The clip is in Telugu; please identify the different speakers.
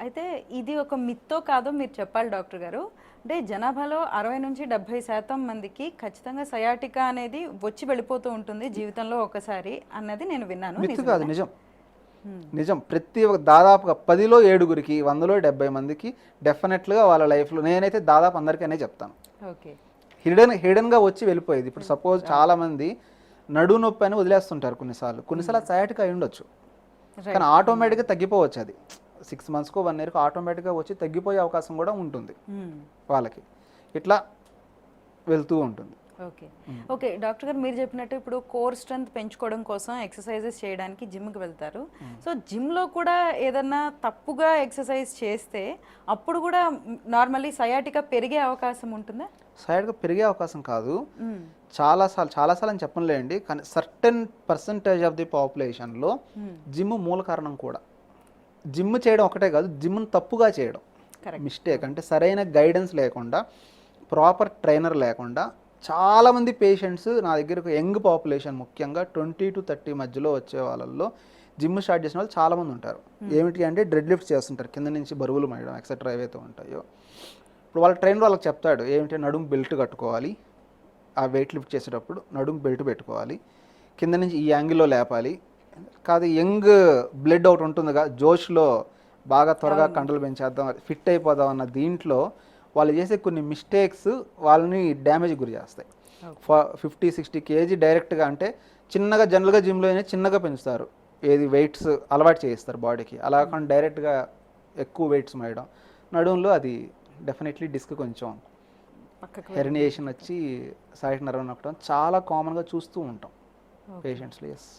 Speaker 1: అయితే ఇది ఒక మిత్తో కాదో మీరు చెప్పాలి డాక్టర్ గారు. అంటే జనాభాలో 60-70% మందికి ఖచ్చితంగా సయాటికా అనేది వచ్చి వెళ్ళిపోతూ ఉంటుంది జీవితంలో ఒకసారి అన్నది నేను విన్నాను.
Speaker 2: మిత్తు కాదు, నిజం. నిజం. ప్రతి ఒక్క దాదాపుగా 10లో 7గురికి 100లో 70 మందికి డెఫినెట్గా వాళ్ళ లైఫ్లో, నేనైతే దాదాపు అందరికీ అనే చెప్తాను,
Speaker 1: ఓకే.
Speaker 2: హిడెన్గా వచ్చి వెళ్ళిపోయేది. ఇప్పుడు సపోజ్ చాలా మంది నడు నొప్పి అని వదిలేస్తుంటారు కొన్నిసార్లు సయాటికా అయి ఉండొచ్చు, కానీ ఆటోమేటిక్గా తగ్గిపోవచ్చు. అది 6 monthsకో 1 yearకో ఆటోమేటిక్గా వచ్చి తగ్గిపోయే అవకాశం కూడా ఉంటుంది వాళ్ళకి. ఇట్లా వెళ్తూ ఉంటుంది.
Speaker 1: ఓకే. ఓకే డాక్టర్ గారు, మీరు చెప్పినట్టు ఇప్పుడు కోర్ స్ట్రెంత్ పెంచుకోవడం కోసం ఎక్సర్సైజెస్ చేయడానికి జిమ్కి వెళ్తారు. సో జిమ్లో కూడా ఏదన్నా తప్పుగా ఎక్సర్సైజ్ చేస్తే అప్పుడు కూడా నార్మల్లీ సయాటికా పెరిగే అవకాశం ఉంటుందా?
Speaker 2: సయాటికా పెరిగే అవకాశం కాదు, చాలాసార్లు అని చెప్పలేండి, కానీ సర్టెన్ పర్సంటేజ్ ఆఫ్ ది పాపులేషన్లో జిమ్ మూల కారణం కూడా. జిమ్ చేయడం ఒకటే కాదు, జిమ్ను తప్పుగా చేయడం మిస్టేక్. అంటే సరైన గైడెన్స్ లేకుండా, ప్రాపర్ ట్రైనర్ లేకుండా చాలామంది పేషెంట్స్ నా దగ్గరకు, యంగ్ పాపులేషన్ ముఖ్యంగా 20 to 30 మధ్యలో వచ్చే వాళ్ళల్లో జిమ్ స్టార్ట్ చేసిన వాళ్ళు చాలామంది ఉంటారు. ఏమిటి అంటే డెడ్ లిఫ్ట్స్ చేస్తుంటారు, కింద నుంచి బరువులు మోయడం ఎక్సెట్రా ఏవైతే ఉంటాయో. ఇప్పుడు వాళ్ళ ట్రైనర్ వాళ్ళకి చెప్తాడు ఏమిటి, నడుము బెల్ట్ కట్టుకోవాలి, ఆ వెయిట్ లిఫ్ట్ చేసేటప్పుడు నడుము బెల్ట్ పెట్టుకోవాలి, కింద నుంచి ఈ యాంగిల్లో లేపాలి. కాదు, యంగ్ బ్లడ్ ఒకటి ఉంటుందిగా, జోష్లో బాగా త్వరగా కండలు పెంచేద్దాం, ఫిట్ అయిపోదాం అన్న దీంట్లో వాళ్ళు చేసే కొన్ని మిస్టేక్స్ వాళ్ళని డ్యామేజ్ గురి చేస్తాయి. 50-60 kg డైరెక్ట్గా, అంటే చిన్నగా జనరల్గా జిమ్లో అయినా చిన్నగా పెంచుతారు, ఏది వెయిట్స్ అలవాటు చేయిస్తారు బాడీకి, అలా కాకుండా డైరెక్ట్గా ఎక్కువ వెయిట్స్ మోయడం నడుములో, అది డెఫినెట్లీ డిస్క్ కొంచెం హెర్నియేషన్ వచ్చి సైట్ నర్వ్ నొక్కడం చాలా కామన్గా చూస్తూ ఉంటాం పేషెంట్స్లో. ఎస్.